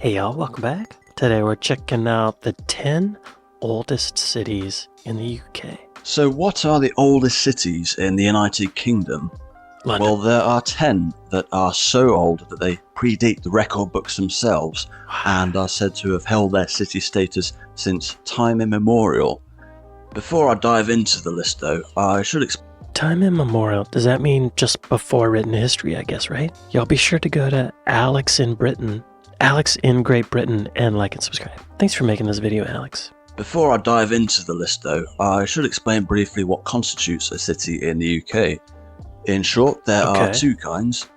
Hey y'all, welcome back. Today we're checking out the 10 oldest cities in the UK. So what are the oldest cities in the United Kingdom? London. Well, there are 10 that are so old that they predate the record books themselves and are said to have held their city status since time immemorial. Before I dive into the list though, I should explain. Time immemorial, does that mean just before written history, I guess, right? Y'all be sure to go to Alex in Great Britain, and like and subscribe. Thanks for making this video, Alex. Before I dive into the list though, I should explain briefly what constitutes a city in the UK. In short, there are two kinds.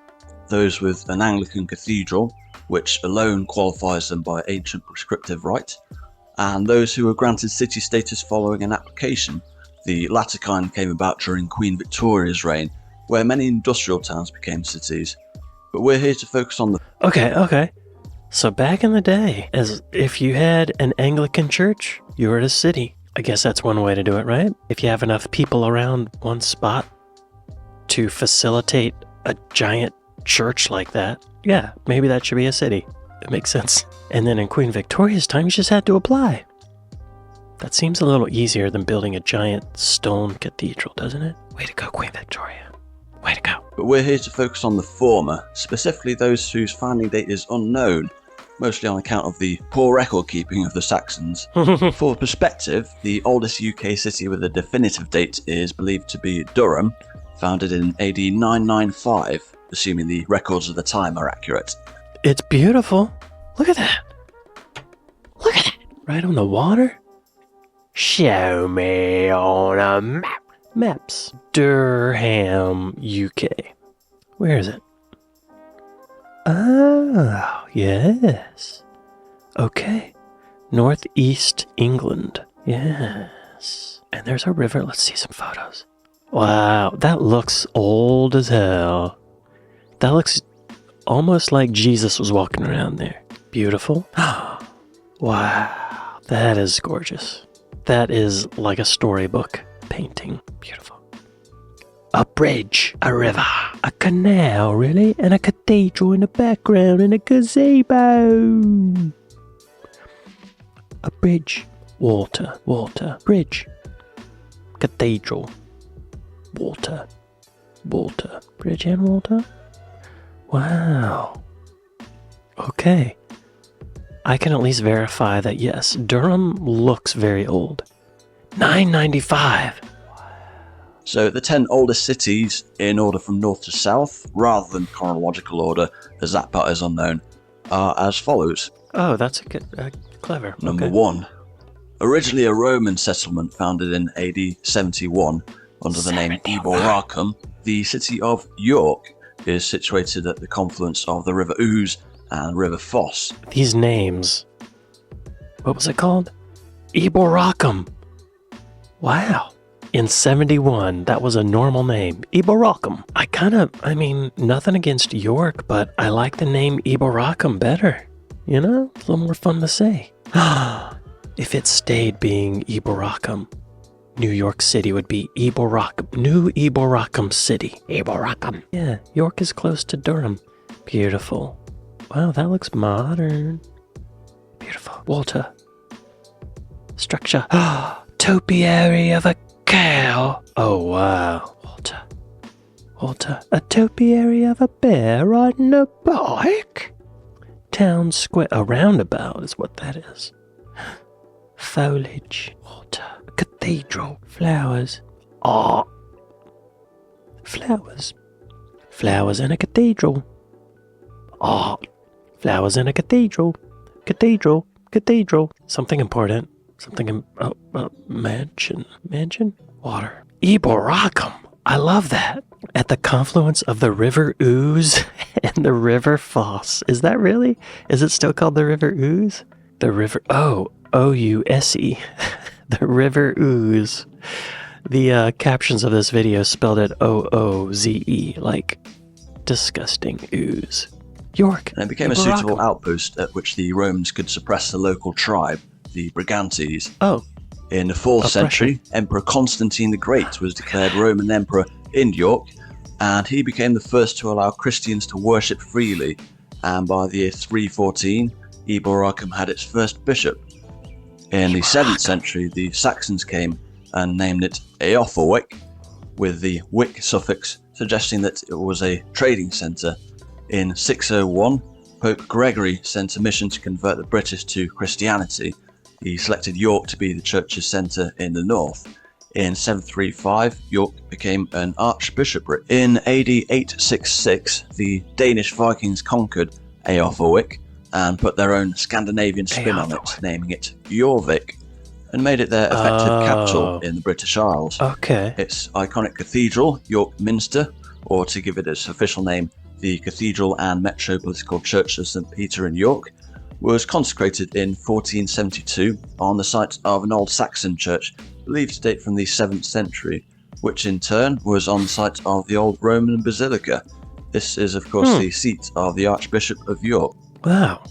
Those with an Anglican cathedral, which alone qualifies them by ancient prescriptive right, and those who are granted city status following an application. The latter kind came about during Queen Victoria's reign, where many industrial towns became cities. But we're here to focus on the... Okay. So back in the day, as if you had an Anglican church, you were at a city. I guess that's one way to do it, right? If you have enough people around one spot to facilitate a giant church like that, yeah, maybe that should be a city. It makes sense. And then in Queen Victoria's time, you just had to apply. That seems a little easier than building a giant stone cathedral, doesn't it? Way to go, Queen Victoria. Way to go. But we're here to focus on the former, specifically those whose founding date is unknown, mostly on account of the poor record keeping of the Saxons. For perspective, the oldest UK city with a definitive date is believed to be Durham, founded in AD 995, assuming the records of the time are accurate. It's beautiful. Look at that. Look at that. Right on the water. Show me on a map. Maps. Durham, UK. Where is it? Oh, yes. Okay. Northeast England. Yes. And there's a river. Let's see some photos. Wow, that looks old as hell. That looks almost like Jesus was walking around there. Beautiful. Wow, that is gorgeous. That is like a storybook painting. Beautiful. A bridge, a river, a canal, really, and a cathedral in the background, and a gazebo. A bridge, water, bridge, cathedral, water, bridge and water. Wow. Okay. I can at least verify that, yes, Durham looks very old. 995. So the 10 oldest cities, in order from north to south, rather than chronological order, as that part is unknown, are as follows. Oh, that's a good, clever. Number 1. Originally a Roman settlement founded in AD 71 under the name Eboracum, the city of York is situated at the confluence of the River Ouse and River Foss. These names. What was it called? Eboracum. Wow. In 71, that was a normal name. Eboracum. I mean, nothing against York, but I like the name Eboracum better. You know? It's a little more fun to say. If it stayed being Eboracum, New York City would be Eboracum. New Eboracum City. Eboracum. Yeah, York is close to Durham. Beautiful. Wow, that looks modern. Beautiful. Water. Structure. Topiary of a cow. Oh, wow. Water. A topiary of a bear riding a bike. Town square. A roundabout is what that is. Foliage. Water. Cathedral. Flowers. Art. Flowers. Flowers in a cathedral. Art. Flowers in a cathedral. Cathedral. Something important. Mansion? Water. Eboracum. I love that. At the confluence of the River Ouse and the River Foss. Is that really? Is it still called the River Ouse? The river, O-U-S-E. The River Ouse. The captions of this video spelled it O-O-Z-E, like disgusting ooze. York. And it became a suitable outpost at which the Romans could suppress the local tribe, the Brigantes. Oh. In the 4th century, Emperor Constantine the Great was declared Roman Emperor in York, and he became the first to allow Christians to worship freely, and by the year 314, Eboracum had its first bishop. In the 7th century, the Saxons came and named it Eoforwic, with the wic suffix suggesting that it was a trading centre. In 601, Pope Gregory sent a mission to convert the British to Christianity. He selected York to be the church's centre in the north. In 735, York became an archbishopric. In AD 866, the Danish Vikings conquered Eoforwic and put their own Scandinavian spin on it, naming it Jorvik, and made it their effective capital in the British Isles. Okay. Its iconic cathedral, York Minster, or to give it its official name, the Cathedral and Metropolitical Church of St. Peter in York, was consecrated in 1472 on the site of an old Saxon church believed to date from the 7th century, which in turn was on the site of the old Roman Basilica. This is, of course, the seat of the Archbishop of York. Wow.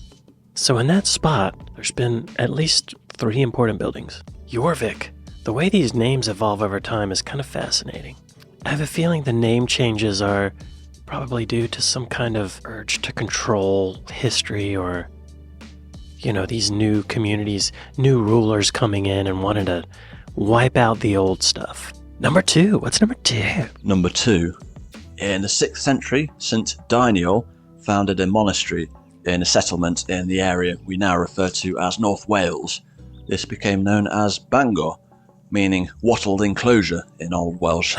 So in that spot, there's been at least 3 important buildings. Jorvik. The way these names evolve over time is kind of fascinating. I have a feeling the name changes are probably due to some kind of urge to control history, or, you know, these new communities, new rulers coming in and wanting to wipe out the old stuff. Number 2. What's number 2? Number 2. In the 6th century, St. Dainiol founded a monastery in a settlement in the area we now refer to as North Wales. This became known as Bangor, meaning wattled enclosure in Old Welsh.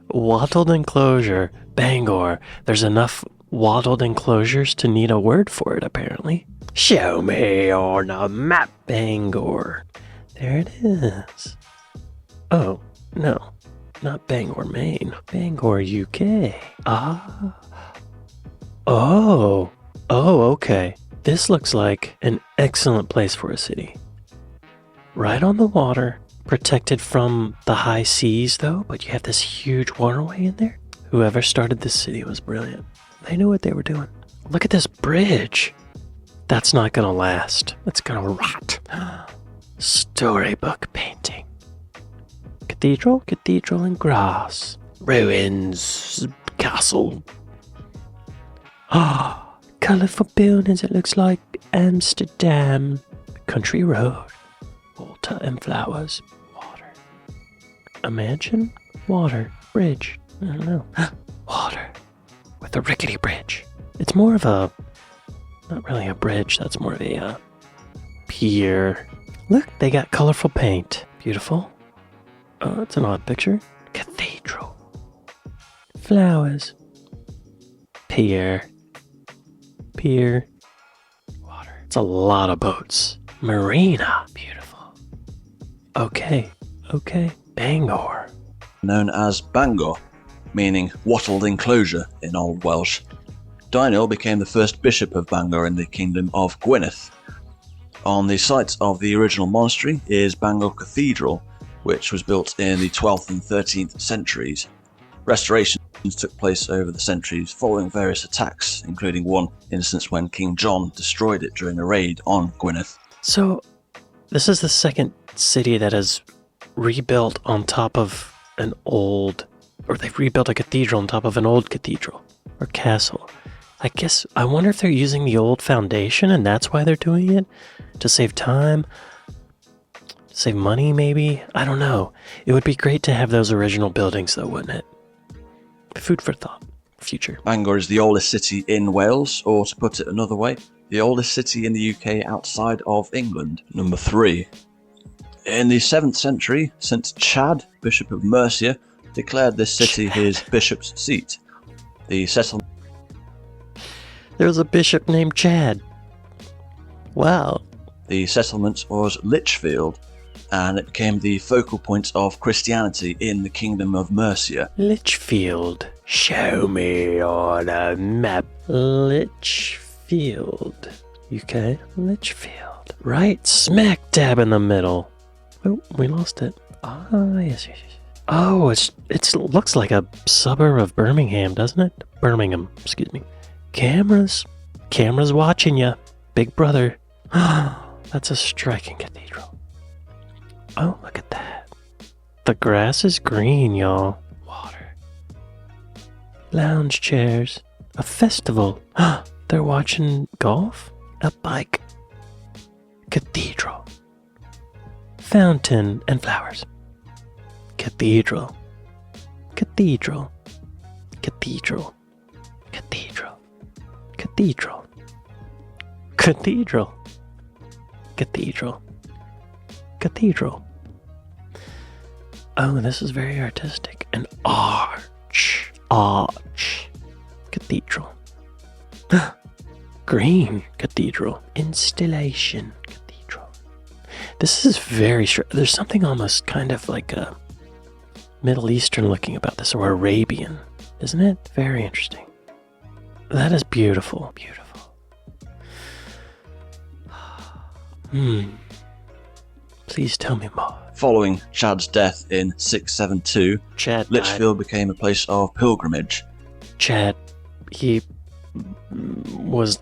Wattled enclosure, Bangor. There's enough wattled enclosures to need a word for it, apparently. Show me on a map, Bangor. There it is. Oh, no. Not Bangor, Maine. Bangor, UK. Ah. Oh. Oh, okay. This looks like an excellent place for a city. Right on the water, protected from the high seas, though, but you have this huge waterway in there. Whoever started this city was brilliant. They knew what they were doing. Look at this bridge. That's not gonna last. It's gonna rot. Storybook painting. Cathedral and grass. Ruins, castle. Ah, colourful buildings, it looks like Amsterdam. Country road. Water and flowers. Water. A mansion? Water. Bridge. I don't know. Water. With a rickety bridge. It's more of a... not really a bridge, that's more of a pier. Look, they got colorful paint. Beautiful. Oh, that's an odd picture. Cathedral. Flowers. Pier. Water. It's a lot of boats. Marina. Beautiful. Okay. Bangor. Known as Bangor, meaning wattled enclosure in Old Welsh. Dainiol became the first bishop of Bangor in the Kingdom of Gwynedd. On the site of the original monastery is Bangor Cathedral, which was built in the 12th and 13th centuries. Restorations took place over the centuries following various attacks, including one instance when King John destroyed it during a raid on Gwynedd. So, this is the second city that is rebuilt on top of an old, or they've rebuilt a cathedral on top of an old cathedral or castle. I wonder if they're using the old foundation and that's why they're doing it? To save time? Save money, maybe? I don't know. It would be great to have those original buildings, though, wouldn't it? Food for thought. Future. Bangor is the oldest city in Wales, or to put it another way, the oldest city in the UK outside of England. Number 3. In the 7th century, St. Chad, Bishop of Mercia, declared this city his bishop's seat. The settlement... There was a bishop named Chad. Wow. The settlement was Lichfield, and it became the focal point of Christianity in the Kingdom of Mercia. Lichfield. Show me on a map. Lichfield. UK. Lichfield. Right smack dab in the middle. Oh, we lost it. Ah, yes. Oh, it looks like a suburb of Birmingham, doesn't it? Birmingham, excuse me. Cameras watching ya. Big brother. That's a striking cathedral. Oh, look at that. The grass is green, y'all. Water. Lounge chairs. A festival. there watching golf? A bike. Cathedral. Fountain and flowers. Cathedral. Cathedral. Cathedral. Cathedral. Cathedral. Cathedral. Cathedral. Cathedral. Oh, this is very artistic. An arch. Arch. Cathedral. Green. Cathedral. Installation. Cathedral. This is very there's something almost kind of like a Middle Eastern looking about this, or Arabian, isn't it? Very interesting. That is beautiful. Beautiful. Please tell me more. Following Chad's death in 672, Lichfield became a place of pilgrimage. Chad, he was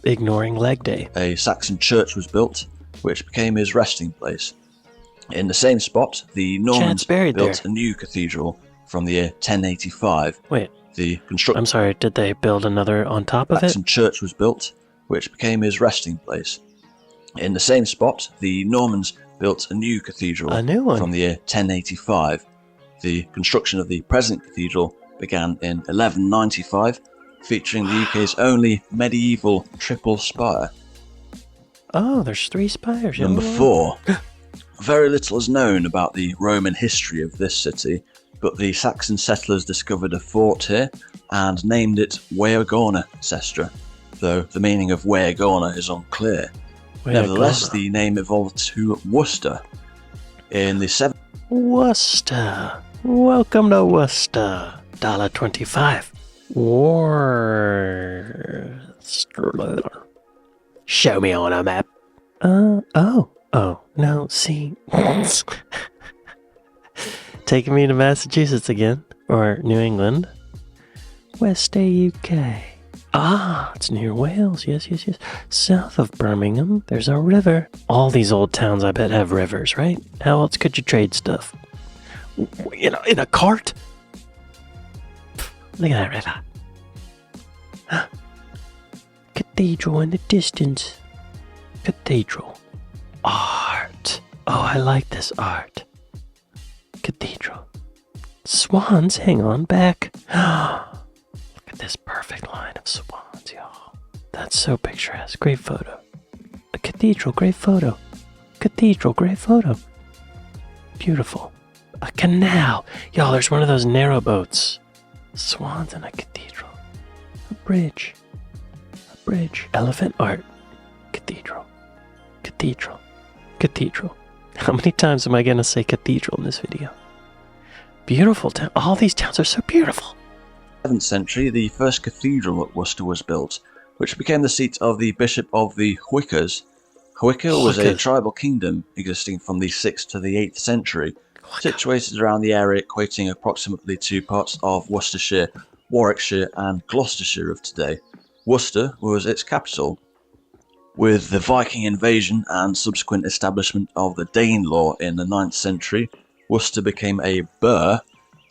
ignoring leg day. A Saxon church was built, which became his resting place. In the same spot, the Normans built a new cathedral from the year 1085. Wait, I'm sorry, did they build another on top of it? Saxon church was built, which became his resting place. In the same spot, the Normans built a new cathedral from the year 1085. The construction of the present cathedral began in 1195, featuring the UK's only medieval triple spire. Oh, there's 3 spires. Number 4. Very little is known about the Roman history of this city, but the Saxon settlers discovered a fort here and named it Weagorna Sestra, though the meaning of Weagorna is unclear. Nevertheless, the name evolved to Worcester. In the 7th... Worcester. Welcome to Worcester. $1.25. Worcester. Show me on a map. Oh, no, see. Taking me to Massachusetts again, or New England. West UK. Ah, it's near Wales, yes. South of Birmingham, there's a river. All these old towns, I bet, have rivers, right? How else could you trade stuff? In a cart? Look at that river. Cathedral in the distance. Cathedral. Art. Oh, I like this art. Cathedral. Swans hang on back. Look at this perfect line of swans, y'all. That's so picturesque. Great photo. A cathedral, great photo. Cathedral, great photo. Beautiful. A canal. Y'all, there's one of those narrow boats. Swans in a cathedral. A bridge. A bridge. Elephant art. Cathedral. Cathedral. Cathedral. How many times am I going to say cathedral in this video? Beautiful town. All these towns are so beautiful. 7th century, the first cathedral at Worcester was built, which became the seat of the Bishop of the Hwickers. Hwicker was a tribal kingdom existing from the 6th to the 8th century, situated around the area equating approximately to parts of Worcestershire, Warwickshire and Gloucestershire of today. Worcester was its capital. With the Viking invasion and subsequent establishment of the Danelaw in the 9th century, Worcester became a burh,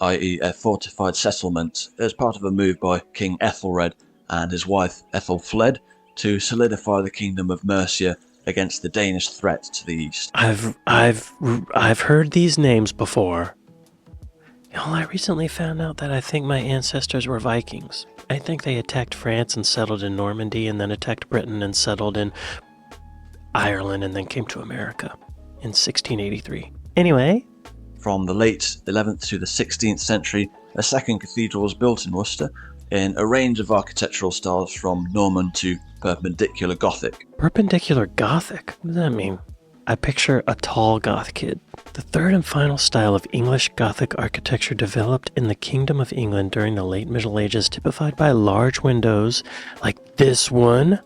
i.e. a fortified settlement, as part of a move by King Ethelred and his wife Ethelfled to solidify the kingdom of Mercia against the Danish threat to the east. I've heard these names before. Y'all, I recently found out that I think my ancestors were Vikings. I think they attacked France and settled in Normandy, and then attacked Britain and settled in Ireland, and then came to America in 1683. Anyway. From the late 11th to the 16th century, a second cathedral was built in Worcester in a range of architectural styles from Norman to Perpendicular Gothic. Perpendicular Gothic? What does that mean? I picture a tall goth kid. The third and final style of English Gothic architecture developed in the Kingdom of England during the late Middle Ages, typified by large windows like this one.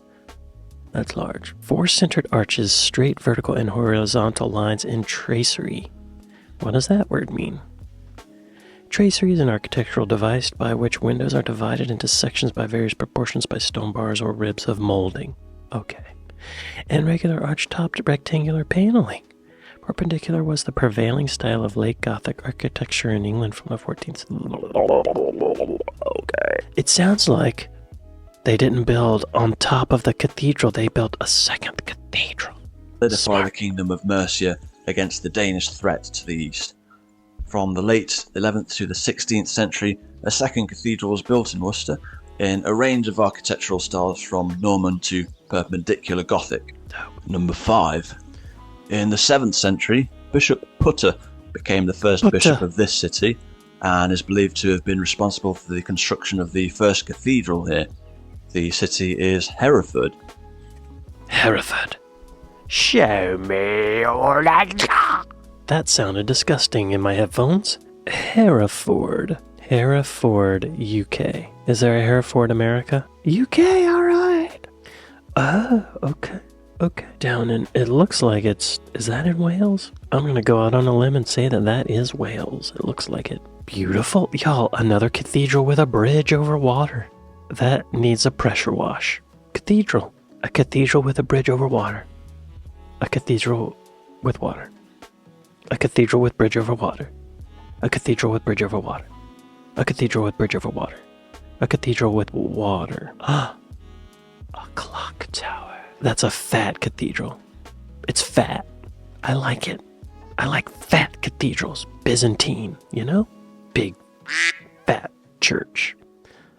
That's large. 4 centered arches, straight vertical and horizontal lines in tracery. What does that word mean? Tracery is an architectural device by which windows are divided into sections by various proportions by stone bars or ribs of molding. Okay. And regular arch-topped rectangular paneling. Perpendicular was the prevailing style of late Gothic architecture in England from the 14th. Okay. It sounds like They didn't build on top of the cathedral. They built a second cathedral. Solidify the kingdom of Mercia against the Danish threat to the east. From the late 11th to the 16th century, a second cathedral was built in Worcester in a range of architectural styles from Norman to Perpendicular Gothic. Number 5. In the 7th century, Bishop Putter became the first bishop of this city and is believed to have been responsible for the construction of the first cathedral here. The city is Hereford. Hereford. Show me your land. That sounded disgusting in my headphones. Hereford. Hereford, UK. Is there a Hereford, America? UK, alright. Oh, okay. Okay. Down in, it looks like is that in Wales? I'm gonna go out on a limb and say that is Wales. It looks like it. Beautiful. Y'all, another cathedral with a bridge over water. That needs a pressure wash. Cathedral. A cathedral with a bridge over water. A cathedral with water. A cathedral with bridge over water. A cathedral with bridge over water. A cathedral with bridge over water. A cathedral with water. A clock tower. That's a fat cathedral. It's fat. I like it. I like fat cathedrals. Byzantine, you know? Big, fat church.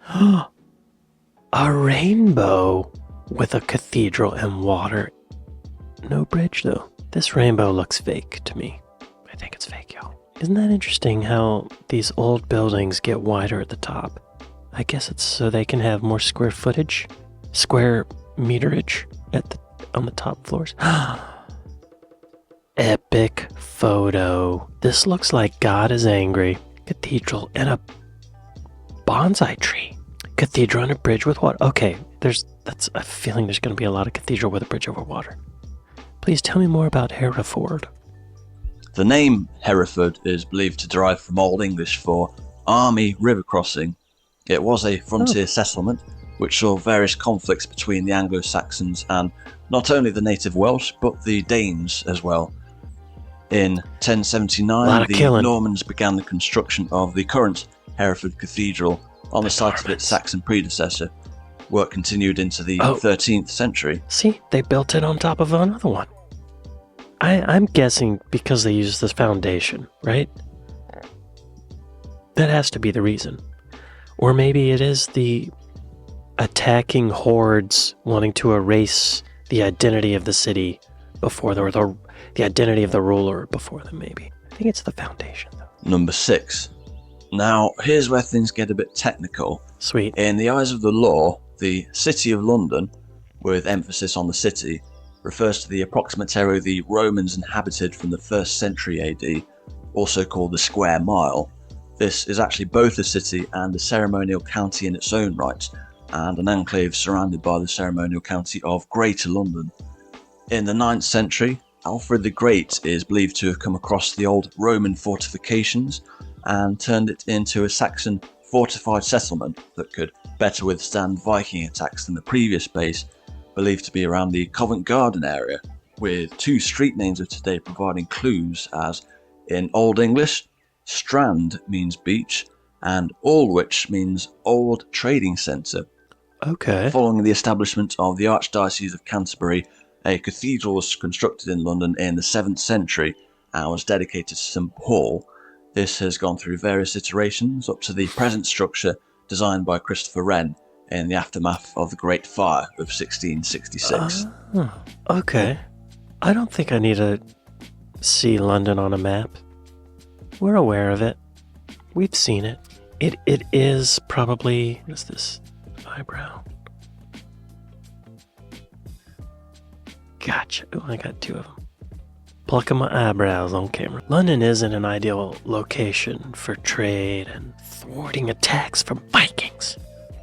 A rainbow with a cathedral and water. No bridge, though. This rainbow looks fake to me. I think it's fake, y'all. Isn't that interesting how these old buildings get wider at the top? I guess it's so they can have more square footage, square meterage on the top floors. Epic photo. This looks like God is angry. Cathedral and a bonsai tree. Cathedral and a bridge with water. Okay, that's a feeling there's going to be a lot of cathedral with a bridge over water. Please tell me more about Hereford. The name Hereford is believed to derive from Old English for army river crossing. It was a frontier settlement which saw various conflicts between the Anglo-Saxons and not only the native Welsh but the Danes as well. In 1079, the Normans began the construction of the current Hereford Cathedral on the site of its Saxon predecessor. Work continued into the 13th century. See, they built it on top of another one. I'm guessing because they used this foundation, right? That has to be the reason. Or maybe it is the attacking hordes wanting to erase the identity of the city before the identity of the ruler before them, maybe. I think it's the foundation, though. Number 6. Now, here's where things get a bit technical. Sweet. In the eyes of the law, the City of London, with emphasis on the city, refers to the approximate area the Romans inhabited from the 1st century AD, also called the square mile. This is actually both a city and a ceremonial county in its own right, and an enclave surrounded by the ceremonial county of Greater London. In the 9th century, Alfred the Great is believed to have come across the old Roman fortifications and turned it into a Saxon fortified settlement that could better withstand Viking attacks than the previous base, believed to be around the Covent Garden area, with 2 street names of today providing clues, as in Old English, Strand means beach, and Aldwych means old trading centre. Okay. Following the establishment of the Archdiocese of Canterbury, a cathedral was constructed in London in the 7th century and was dedicated to St Paul. This has gone through various iterations up to the present structure designed by Christopher Wren in the aftermath of the Great Fire of 1666. Okay. I don't think I need to see London on a map. We're aware of it. We've seen it. It is probably... What is this? Eyebrow. Gotcha. Oh, I got 2 of them. Plucking my eyebrows on camera. London isn't an ideal location for trade and thwarting attacks from Vikings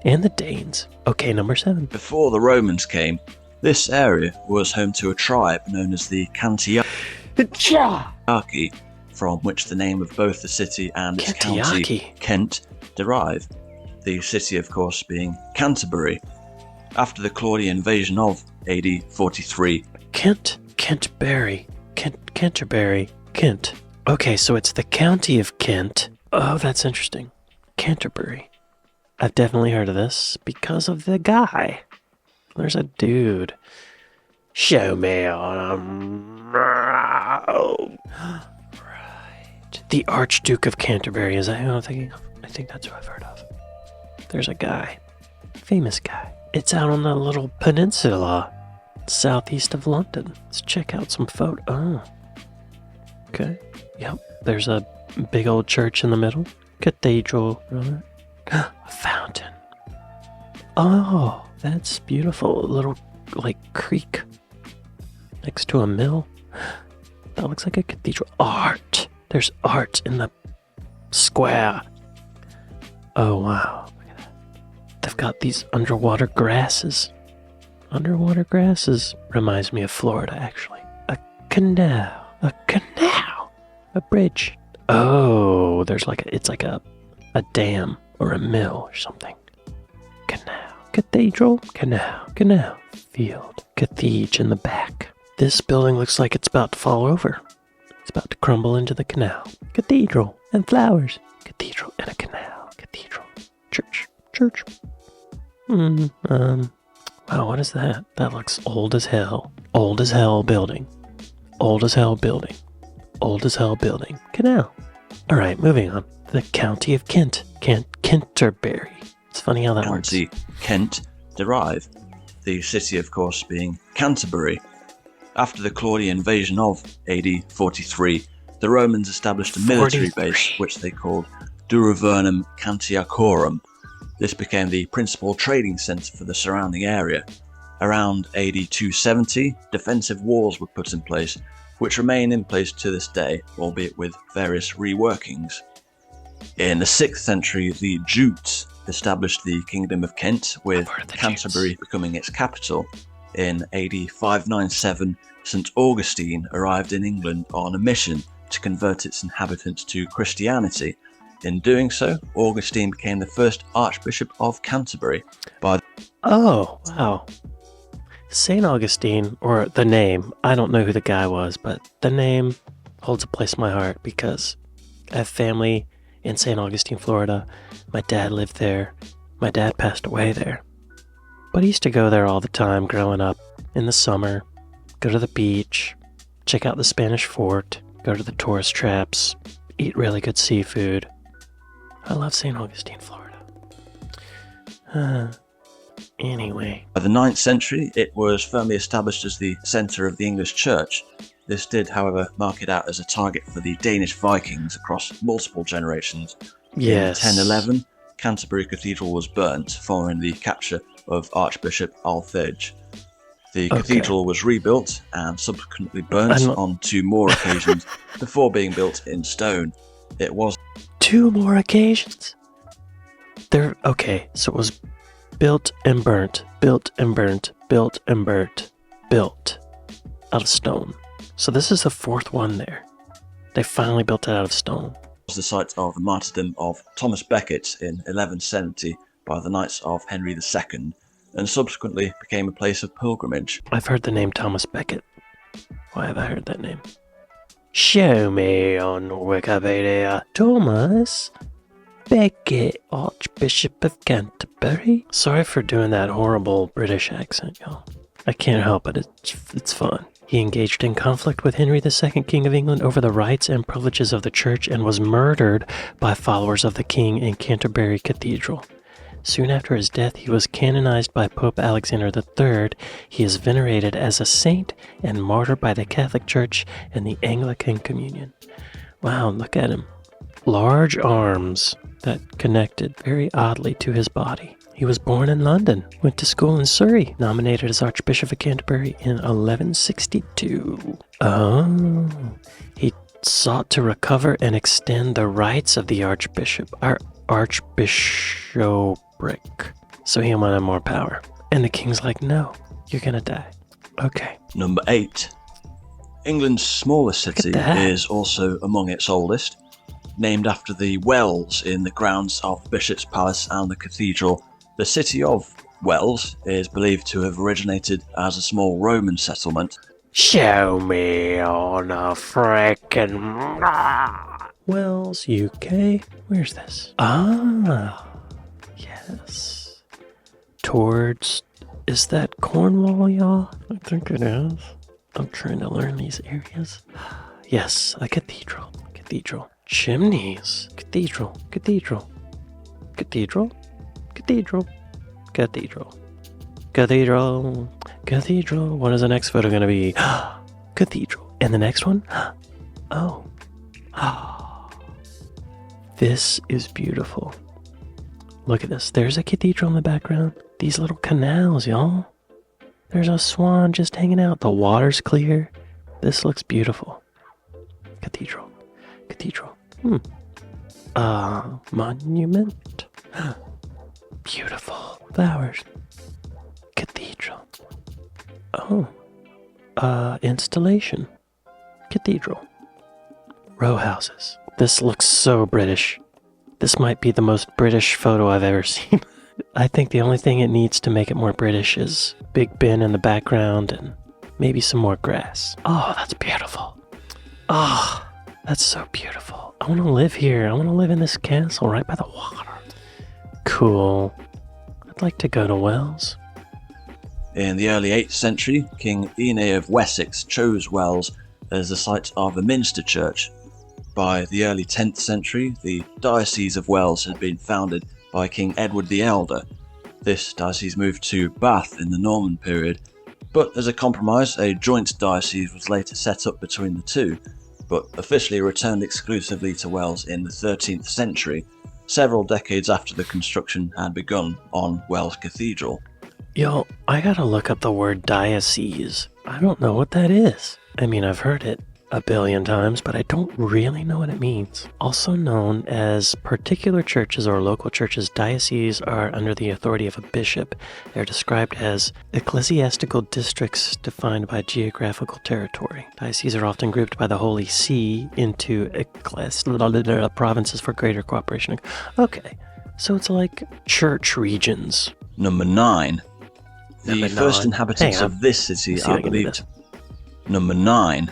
and the Danes. Okay, number 7. Before the Romans came, this area was home to a tribe known as the Cantiaci, from which the name of both the city and its county, Kent, derive. The city, of course, being Canterbury. After the Claudian invasion of AD 43. Canterbury. Kent. Okay, so it's the county of Kent. Oh, that's interesting. Canterbury. I've definitely heard of this because of the guy. There's a dude. Show me on right. The Archduke of Canterbury, is that who I'm thinking of? I think that's who I've heard of. There's a guy. Famous guy. It's out on a little peninsula southeast of London. Let's check out some photos. Oh. Okay. Yep. There's a big old church in the middle. Cathedral. A fountain. Oh, that's beautiful. A little, creek next to a mill. That looks like a cathedral. Art. There's art in the square. Oh, wow. Look at that. They've got these underwater grasses. Underwater grasses reminds me of Florida, actually. A canal. A canal. A bridge. Oh, there's it's like a dam or a mill or something. Canal. Cathedral. Canal. Canal. Field. Cathedral in the back. This building looks like it's about to fall over. It's about to crumble into the canal. Cathedral and flowers. Cathedral and a canal. Cathedral. Church. Church. Wow, what is that? That looks old as hell. Old as hell building. Old as hell building. Old as hell building. Canal. Alright, moving on. The County of Kent. Canterbury. It's funny how that works. County Kent derive. The city, of course, being Canterbury. After the Claudian invasion of AD 43, the Romans established a military base, which they called Duravernum Cantiacorum. This became the principal trading centre for the surrounding area. Around AD 270, defensive walls were put in place, which remain in place to this day, albeit with various reworkings. In the 6th century, the Jutes established the Kingdom of Kent, with Canterbury becoming its capital. In AD 597, St. Augustine arrived in England on a mission to convert its inhabitants to Christianity. In doing so, Augustine became the first Archbishop of Canterbury. Oh, wow. St. Augustine, or the name, I don't know who the guy was, but the name holds a place in my heart because I have family in St. Augustine, Florida. My dad lived there. My dad passed away there. But I used to go there all the time growing up in the summer, go to the beach, check out the Spanish fort, go to the tourist traps, eat really good seafood. I love St. Augustine, Florida. Anyway. By the 9th century, it was firmly established as the centre of the English Church. This did, however, mark it out as a target for the Danish Vikings across multiple generations. Yes. In 1011, Canterbury Cathedral was burnt following the capture of Archbishop Althege. The cathedral was rebuilt and subsequently burnt on 2 more occasions before being built in stone. It was 2 more occasions? So it was built and burnt, built and burnt, built and burnt, built out of stone. So this is the 4th one there. They finally built it out of stone. It was the site of the martyrdom of Thomas Becket in 1170 by the Knights of Henry II, and subsequently became a place of pilgrimage. I've heard the name Thomas Becket. Why have I heard that name? Show me on Wikipedia. Thomas Becket, Archbishop of Canterbury. Sorry for doing that horrible British accent, y'all. I can't help it. It's fun. He engaged in conflict with Henry II, King of England, over the rights and privileges of the church and was murdered by followers of the king in Canterbury Cathedral. Soon after his death, he was canonized by Pope Alexander III. He is venerated as a saint and martyr by the Catholic Church and the Anglican Communion. Wow, look at him. Large arms that connected very oddly to his body. He was born in London, went to school in Surrey, nominated as Archbishop of Canterbury in 1162. Oh, he sought to recover and extend the rights of the archbishop, archbishopric, so he wanted more power. And the king's like, no, you're gonna die. Okay. Number 8. England's smallest city is also among its oldest, named after the wells in the grounds of the Bishop's Palace and the cathedral. The city of Wells is believed to have originated as a small Roman settlement. Show me on a frickin' Wells, UK. Where's this? Ah, yes. Yes. Towards... Is that Cornwall, y'all? I think it is. I'm trying to learn these areas. Yes, a cathedral. Cathedral. Chimneys. Cathedral. Cathedral. Cathedral. Cathedral. Cathedral. Cathedral. Cathedral. What is the next photo going to be? Cathedral. And the next one? Oh. This is beautiful. Look at this. There's a cathedral in the background. These little canals, y'all. There's a swan just hanging out. The water's clear. This looks beautiful. Cathedral. Cathedral. Monument. Beautiful. Flowers. Cathedral. Oh. Installation. Cathedral. Row houses. This looks so British. This might be the most British photo I've ever seen. I think the only thing it needs to make it more British is Big Ben in the background and maybe some more grass. Oh, that's beautiful. Oh, that's so beautiful. I want to live here. I want to live in this castle right by the water. Cool. I'd like to go to Wells. In the early 8th century, King Ine of Wessex chose Wells as the site of a minster church. By the early 10th century, the Diocese of Wells had been founded by King Edward the Elder. This diocese moved to Bath in the Norman period, but as a compromise, a joint diocese was later set up between the two, but officially returned exclusively to Wells in the 13th century, several decades after the construction had begun on Wells Cathedral. Yo, I gotta look up the word diocese. I don't know what that is. I mean, I've heard it a billion times, but I don't really know what it means. Also known as particular churches or local churches, dioceses are under the authority of a bishop. They're described as ecclesiastical districts defined by geographical territory. Dioceses are often grouped by the Holy See into provinces for greater cooperation. Okay, so it's like church regions. Number 9. The first inhabitants of this city are believed... Number 9.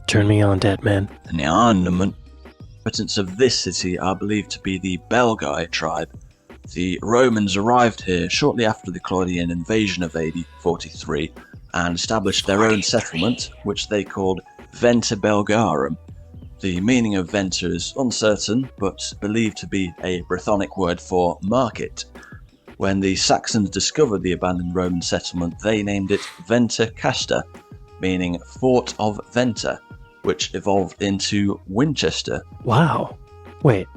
Turn me on, dead man. And the inhabitants of this city are believed to be the Belgae tribe. The Romans arrived here shortly after the Claudian invasion of AD 43 and established their own settlement, which they called Venta Belgarum. The meaning of Venta is uncertain, but believed to be a Brythonic word for market. When the Saxons discovered the abandoned Roman settlement, they named it Venta Casta, meaning Fort of Venta, which evolved into Winchester. Wow. Wait.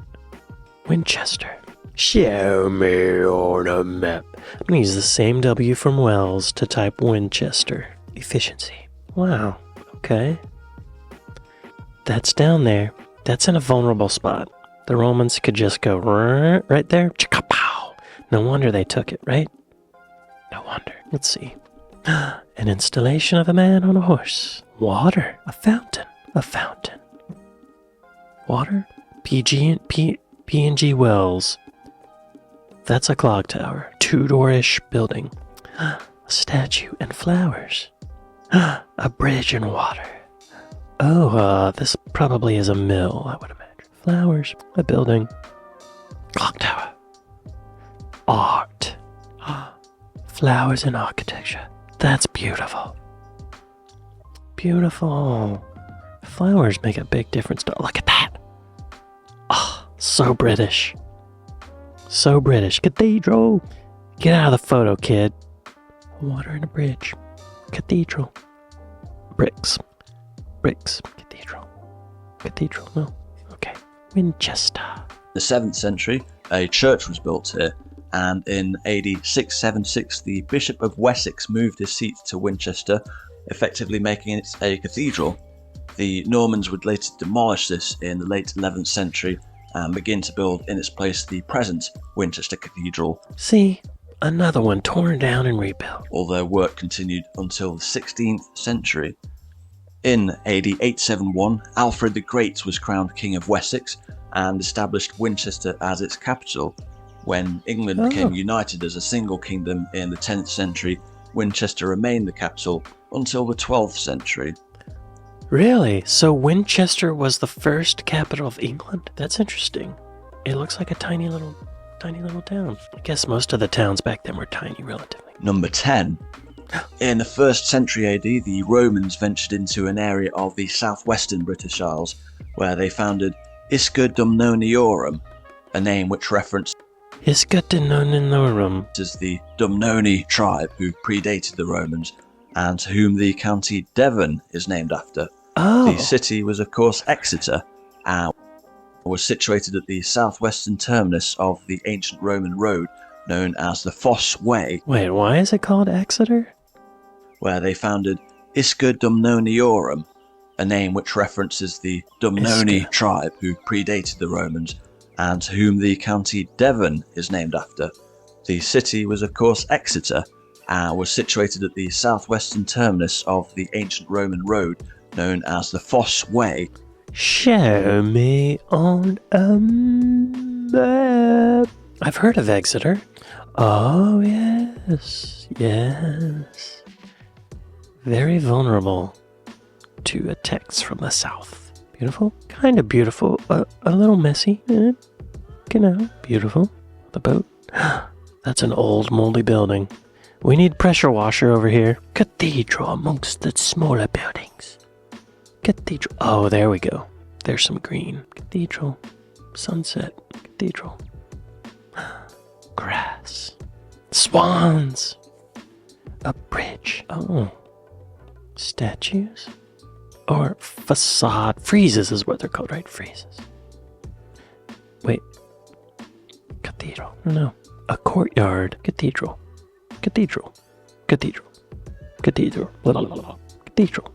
Winchester. Show me on a map. I'm going to use the same W from Wells to type Winchester. Efficiency. Wow. Okay. That's down there. That's in a vulnerable spot. The Romans could just go right there. Chicka-pow. No wonder they took it, right? No wonder. Let's see. An installation of a man on a horse. Water. A fountain. A fountain. Water. P&G Wells. That's a clock tower. Tudor-ish building. A statue and flowers. A bridge and water. Oh, this probably is a mill, I would imagine. Flowers. A building. Clock tower. Art. Flowers and architecture. That's beautiful. Beautiful. Flowers make a big difference. Look at that. Oh, so British. So British. Cathedral. Get out of the photo, kid. Water and a bridge. Cathedral. Bricks. Bricks. Cathedral. Cathedral. No. Okay. Winchester. In the 7th century, a church was built here, and in AD 676 the Bishop of Wessex moved his seat to Winchester, effectively making it a cathedral. The Normans would later demolish this in the late 11th century and begin to build in its place the present Winchester Cathedral. See, another one torn down and rebuilt. Although work continued until the 16th century. In AD 871, Alfred the Great was crowned King of Wessex and established Winchester as its capital. When England became united as a single kingdom in the 10th century, Winchester remained the capital until the 12th century. Really? So Winchester was the first capital of England? That's interesting. It looks like a tiny little tiny little town. I guess most of the towns back then were tiny, relatively. Number 10. In the 1st century AD, the Romans ventured into an area of the southwestern British Isles, where they founded Isca Dumnoniorum, a name which references Isca Dumnoniorum the Dumnoni tribe who predated the Romans, and to whom the county Devon is named after. Oh. The city was, of course, Exeter, and was situated at the southwestern terminus of the ancient Roman road known as the Fosse Way. Wait, why is it called Exeter? Where they founded Isca Dumnoniorum, a name which references the Dumnoni tribe who predated the Romans, and to whom the county Devon is named after. The city was, of course, Exeter, and was situated at the southwestern terminus of the ancient Roman road known as the Fosse Way. Show me on a map. I've heard of Exeter. Oh, yes. Yes. Very vulnerable to attacks from the south. Beautiful. Kind of beautiful. A little messy. Beautiful. The boat. That's an old moldy building. We need pressure washer over here. Cathedral amongst the smaller buildings. Cathedral. Oh, there we go. There's some green. Cathedral. Sunset. Cathedral. Grass. Swans. A bridge. Oh. Statues? Or facade. Friezes is what they're called, right? Friezes. Wait. Cathedral. No. A courtyard. Cathedral. Cathedral. Cathedral. Cathedral. Blah, blah, blah, blah. Cathedral.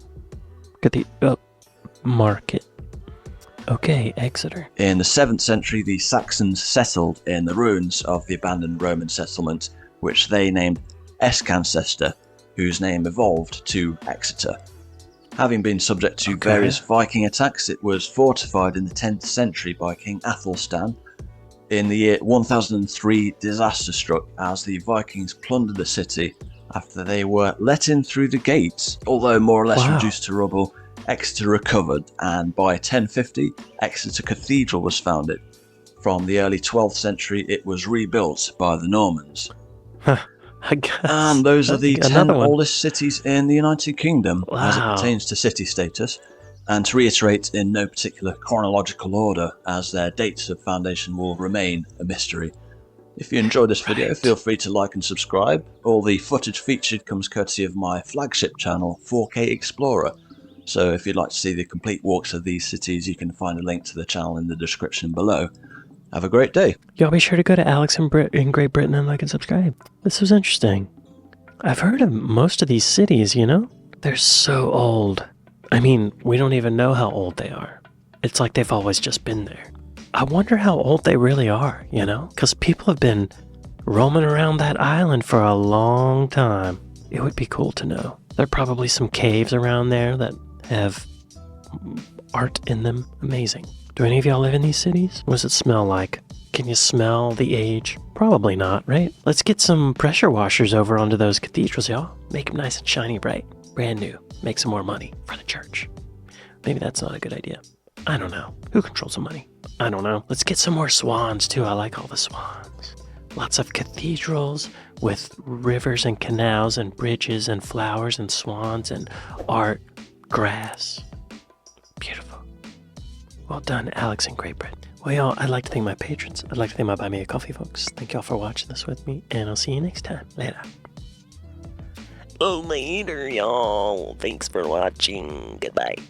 Cathedral. Market. Okay, Exeter. In the 7th century, the Saxons settled in the ruins of the abandoned Roman settlement, which they named Escancester, whose name evolved to Exeter. Having been subject to various Viking attacks, it was fortified in the 10th century by King Athelstan. In the year 1003, disaster struck as the Vikings plundered the city after they were let in through the gates. Although more or less reduced to rubble, Exeter recovered, and by 1050, Exeter Cathedral was founded. From the early 12th century, it was rebuilt by the Normans. I guess. And those are the 10 oldest cities in the United Kingdom as it pertains to city status. And to reiterate, in no particular chronological order, as their dates of foundation will remain a mystery. If you enjoyed this video, feel free to like and subscribe. All the footage featured comes courtesy of my flagship channel, 4K Explorer. So if you'd like to see the complete walks of these cities, you can find a link to the channel in the description below. Have a great day. Y'all be sure to go to Alex in Great Britain and like and subscribe. This was interesting. I've heard of most of these cities, you know? They're so old. I mean, we don't even know how old they are. It's like they've always just been there. I wonder how old they really are, you know? Because people have been roaming around that island for a long time. It would be cool to know. There are probably some caves around there that have art in them. Amazing. Do any of y'all live in these cities? What does it smell like? Can you smell the age? Probably not, right? Let's get some pressure washers over onto those cathedrals, y'all. Make them nice and shiny bright. Brand new. Make some more money for the church. Maybe that's not a good idea. I don't know. Who controls the money? I don't know. Let's get some more swans, too. I like all the swans. Lots of cathedrals with rivers and canals and bridges and flowers and swans and art, grass. Beautiful. Well done, Alex in Great Britain. Well, y'all, I'd like to thank my patrons. I'd like to thank my Buy Me a Coffee folks. Thank y'all for watching this with me, and I'll see you next time. Later. Later, y'all. Thanks for watching. Goodbye.